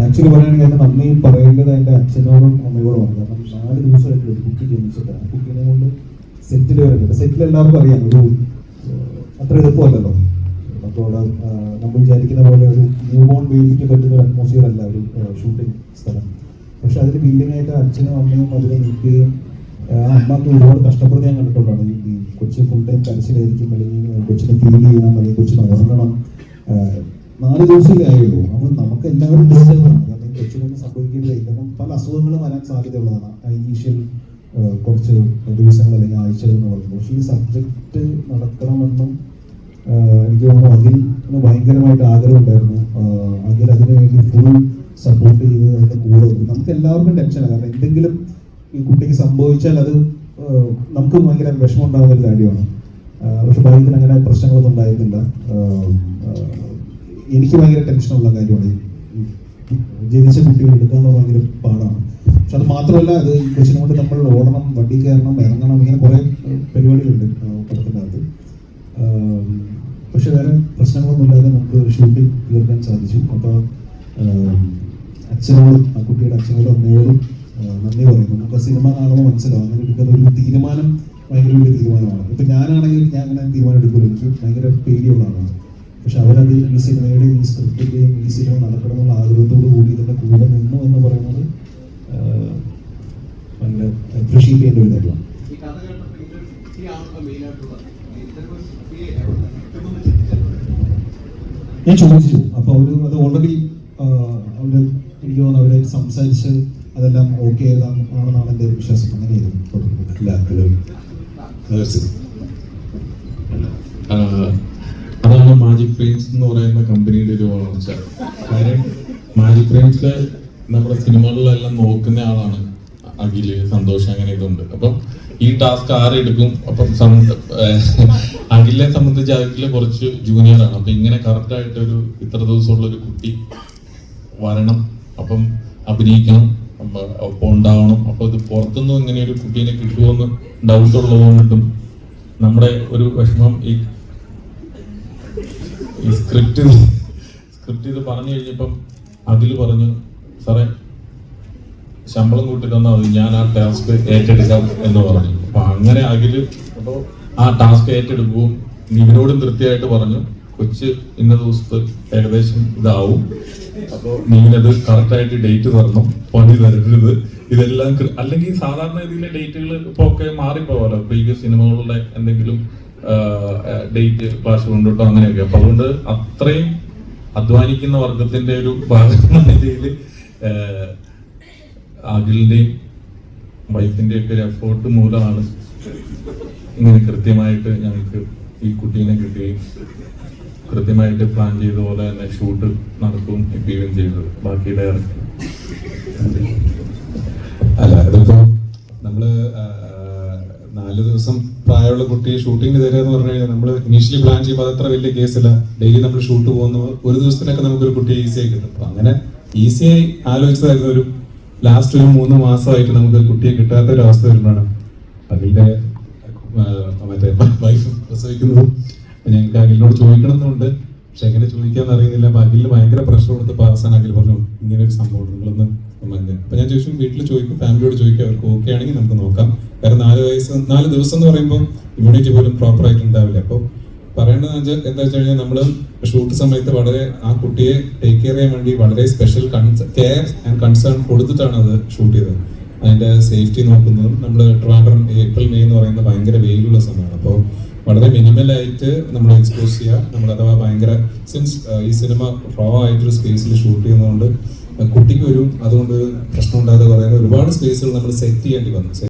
Actually പറയുകയാണെങ്കിൽ അതിന് നന്ദി പറയേണ്ടത് എൻ്റെ അച്ഛനോടും അമ്മയോടുമാണ്. കാരണം 4 ദിവസമായിട്ടുള്ള ഒരു കുട്ടി ജനിച്ചിട്ട് ആ കുട്ടീനെ കൊണ്ട് സെറ്റിൽ വരുന്നുണ്ട്. സെറ്റിൽ എല്ലാവർക്കും അറിയാം, ഒരു അത്ര എളുപ്പമല്ലല്ലോ. അപ്പോൾ നമ്മൾ വിചാരിക്കുന്ന പോലെ ഒരു ന്യൂ ബോൺ ബേബിക്ക് പറ്റുന്ന ഒരു അറ്റ്മോസ്ഫിയർ അല്ല ഒരു ഷൂട്ടിംഗ് സ്ഥലം. പക്ഷെ അതിന് ബിൽഡിംഗായിട്ട് അച്ഛനും അമ്മയും അതിൽ നിൽക്കുകയും അമ്മക്ക് ഒരുപാട് കഷ്ടപ്പെടുന്ന ഞാൻ കണ്ടിട്ടുള്ളതാണ്. ഈ കൊച്ചു ഫുൾ ടൈം കരച്ചിലായിരിക്കും, അല്ലെങ്കിൽ കൊച്ചിനെ ഫീൽ ചെയ്യണം, അല്ലെങ്കിൽ കൊച്ചിനെ ഉറങ്ങണം. 4 ദിവസമേ ആയുള്ളൂ. അപ്പോൾ നമുക്ക് എല്ലാവരും ഡിസ്റ്റർബാണ്. കാരണം കൊച്ചിനൊന്നും സംഭവിക്കേണ്ടതില്ല. കാരണം പല അസുഖങ്ങളും വരാൻ സാധ്യതയുള്ളതാണ് ഇനീഷ്യൽ കുറച്ച് ദിവസങ്ങൾ അല്ലെങ്കിൽ ആഴ്ചകൾ എന്ന് പറയുമ്പോൾ. പക്ഷേ ഈ സബ്ജക്റ്റ് നടക്കണമെന്നും എനിക്ക് തോന്നുന്നു അഖിലിന് ഭയങ്കരമായിട്ട് ആഗ്രഹം ഉണ്ടായിരുന്നു. അഖിൽ അതിനു വേണ്ടി ഫുൾ സപ്പോർട്ട് ചെയ്ത് അതിൻ്റെ കൂടെ നമുക്ക് എല്ലാവർക്കും ടെൻഷനാണ്. കാരണം എന്തെങ്കിലും ഈ കുട്ടിക്ക് സംഭവിച്ചാൽ അത് നമുക്ക് ഭയങ്കര വിഷമം ഉണ്ടാകുന്ന ഒരു കാര്യമാണ്. പക്ഷെ ഭാഗ്യത്തിന് അങ്ങനെ പ്രശ്നങ്ങളൊന്നും ഉണ്ടായിരുന്നില്ല. എനിക്ക് ഭയങ്കര ടെൻഷനുള്ള കാര്യമാണ്. ജനിച്ച കുട്ടികൾ എടുക്കാന്ന് ഭയങ്കര പാടാണ്. പക്ഷെ അത് മാത്രമല്ല, അത് കൊച്ചിനെ കൊണ്ട് നമ്മൾ ഓടണം, വണ്ടി കയറണം, ഇറങ്ങണം, ഇങ്ങനെ കുറേ പരിപാടികളുണ്ട് പടത്തിനകത്ത്. പക്ഷെ വേറെ പ്രശ്നങ്ങളൊന്നും ഇല്ലാതെ നമുക്ക് ഷൂട്ടിംഗ് തീർക്കാൻ സാധിച്ചു. അപ്പോൾ അച്ഛനോടും ആ കുട്ടിയുടെ അച്ഛനോടും അമ്മയോടും നന്ദി പറയുന്നു. നമുക്ക് ആ സിനിമ കാണുമ്പോൾ മനസ്സിലാവും അങ്ങനെ എടുക്കുന്ന ഒരു തീരുമാനം ഭയങ്കര വലിയ തീരുമാനമാണ്. ഇപ്പം ഞാനാണെങ്കിൽ ഞാൻ അങ്ങനെ തീരുമാനം എടുക്കുമല്ലോ, എനിക്ക് ഭയങ്കര പേടിയുള്ള ആളാണ്. പക്ഷെ അവരത് ഈ സിനിമയുടെയും ഈ സ്ക്രിപ്റ്റിൻ്റെയും ഈ സിനിമ നടക്കണമെന്നുള്ള ആഗ്രഹത്തോട് കൂടി ഇതിൻ്റെ കൂടെ നിന്നു എന്ന് പറയുന്നത് ഭയങ്കര അപ്രീഷിയേറ്റ് ചെയ്യേണ്ട ഒരു കാര്യമാണ്. ഞാൻ ചോദിച്ചു. അപ്പോൾ അത് ഓൾറെഡി എനിക്ക് തോന്നുന്നു അവരെ സംസാരിച്ച് അതെല്ലാം ഓക്കെ ആണെന്നാണ് എൻ്റെ വിശ്വാസം. അങ്ങനെയായിരുന്നു. അതാണ് മാജിക് ഫ്രെയിംസ് എന്ന് പറയുന്ന കമ്പനിയുടെ ഒരു വളർച്ച. കാര്യം മാജിക് ഫ്രെയിംസിലെ നമ്മുടെ സിനിമകളിലെല്ലാം നോക്കുന്ന ആളാണ് അഖില്, സന്തോഷം, അങ്ങനെ ഇതുണ്ട്. അപ്പം ഈ ടാസ്ക് ആരെടുക്കും? അപ്പം അഖിലിനെ സംബന്ധിച്ച് അഖില് കുറച്ച് ജൂനിയറാണ്. അപ്പം ഇങ്ങനെ കറക്റ്റായിട്ടൊരു ഇത്ര ദിവസമുള്ള ഒരു കുട്ടി വരണം, അപ്പം അഭിനയിക്കണം, ഒപ്പം ഉണ്ടാവണം. അപ്പോൾ ഇത് പുറത്തുനിന്നും ഇങ്ങനെ ഒരു കുട്ടീനെ കിട്ടുമെന്ന് ഡൗട്ട് ഉള്ളതുകൊണ്ടിട്ടും നമ്മുടെ ഒരു വിഷമം ഈ സ്ക്രിപ്റ്റ് ഇത് പറഞ്ഞു കഴിഞ്ഞപ്പം അഖില് പറഞ്ഞു, സാറേ ശമ്പളം കൂട്ടി തന്നാൽ മതി, ഞാൻ ആ ടാസ്ക് ഏറ്റെടുക്കാം എന്ന് പറഞ്ഞു. അപ്പൊ അങ്ങനെ അഖില് അപ്പോൾ ആ ടാസ്ക് ഏറ്റെടുക്കുകയും നിവിനോടും കൃത്യമായിട്ട് പറഞ്ഞു, കൊച്ച് ഇന്ന ദിവസത്ത് ഏകദേശം ഇതാവും, അപ്പോൾ നിവിനത് കറക്റ്റായിട്ട് ഡേറ്റ് തരണം, പണി തരരുത്, ഇതെല്ലാം. അല്ലെങ്കിൽ സാധാരണ ഇതിലെ ഡേറ്റുകൾ ഇപ്പോൾ ഒക്കെ മാറിപ്പോവാലോ, പ്രീവിയസ് സിനിമകളുടെ എന്തെങ്കിലും ഡേറ്റ് ക്ലാസ് കൊണ്ടിട്ടോ അങ്ങനെയൊക്കെ. അപ്പൊ അതുകൊണ്ട് അത്രയും അധ്വാനിക്കുന്ന വർഗത്തിന്റെ ഒരു ഭാഗമെന്ന നിലയിൽ അഖിലിന്റെയും വൈഫിന്റെയും ഒക്കെ ഒരു എഫേർട്ട് മൂലമാണ് ഇങ്ങനെ കൃത്യമായിട്ട് ഞങ്ങൾക്ക് ഈ കുട്ടീനെ കിട്ടുകയും കൃത്യമായിട്ട് പ്ലാൻ ചെയ്ത പോലെ തന്നെ ഷൂട്ട് നടക്കുകയും എത്തിക്കുകയും ചെയ്തത്. ബാക്കി ഡയറക്ടർ അല്ല, ഇതിപ്പോ നമ്മള് 4 ദിവസം പ്രായമുള്ള കുട്ടിയെ ഷൂട്ടിങ്ങിന് തരിക എന്ന് പറഞ്ഞു കഴിഞ്ഞാൽ നമ്മൾ ഇനീഷ്യലി പ്ലാൻ ചെയ്യുമ്പോൾ അതത്ര വലിയ കേസല്ല. ഡെയിലി നമ്മൾ ഷൂട്ട് പോകുന്ന ഒരു ദിവസത്തിനൊക്കെ നമുക്കൊരു കുട്ടിയെ ഈസിയായി കിട്ടും. അപ്പൊ അങ്ങനെ ഈസിയായി ആലോചിച്ചതായിരുന്നു. ഒരു ലാസ്റ്റ് ഒരു 3 മാസമായിട്ട് നമുക്ക് കുട്ടിയെ കിട്ടാത്ത ഒരു അവസ്ഥ വരുമ്പോഴാണ് അതിന്റെ മറ്റേ വൈഫ് പ്രസവിക്കുന്നതും. ഞങ്ങൾക്ക് അഖിലിനോട് ചോദിക്കണമെന്നുണ്ട്, പക്ഷെ എങ്ങനെ ചോദിക്കാന്ന് അറിയുന്നില്ല. അപ്പൊ അഖിലിന് ഭയങ്കര പ്രഷർ കൊടുത്ത് പാസാൻ അഖിൽ പറഞ്ഞു, ഇങ്ങനെ ഒരു സംഭവം നിങ്ങളൊന്ന് മഞ്ഞ. അപ്പൊ ഞാൻ ചോദിച്ചു, വീട്ടിൽ ചോദിക്കും, ഫാമിലിയോട് ചോദിക്കും, അവർക്ക് ഓക്കെ ആണെങ്കിൽ നമുക്ക് നോക്കാം. കാരണം 4 ദിവസം എന്ന് പറയുമ്പോൾ ഇമ്മ്യൂണിറ്റി പോലും പ്രോപ്പർ ആയിട്ട് ഉണ്ടാവില്ല. അപ്പോൾ പറയേണ്ടത് എന്താ വെച്ച് കഴിഞ്ഞാൽ നമ്മൾ ഷൂട്ട് സമയത്ത് വളരെ ആ കുട്ടിയെ ടേക്ക് കെയർ ചെയ്യാൻ വേണ്ടി വളരെ സ്പെഷ്യൽ കെയർ ആൻഡ് കൺസേൺ കൊടുത്തിട്ടാണ് അത് ഷൂട്ട് ചെയ്തത്. അതിന്റെ സേഫ്റ്റി നോക്കുന്നതും നമ്മൾ ട്രിവാൻഡ്രം ഏപ്രിൽ മെയ് എന്ന് പറയുന്നത് ഭയങ്കര വെയിലുള്ള സമയമാണ്. അപ്പോൾ വളരെ മിനിമലായിട്ട് നമ്മൾ എക്സ്പോസ് ചെയ്യുക. നമ്മൾ അഥവാ ഭയങ്കര സിൻസ് ഈ സിനിമ റോ ആയിട്ടൊരു സ്പേസിൽ ഷൂട്ട് ചെയ്യുന്നതുകൊണ്ട് കുട്ടിക്ക് അതുകൊണ്ട് പ്രശ്നം ഉണ്ടാകാതെ പറയുന്ന ഒരുപാട് സ്പേസുകൾ നമ്മൾ സെറ്റ് ചെയ്യേണ്ടി വന്നു.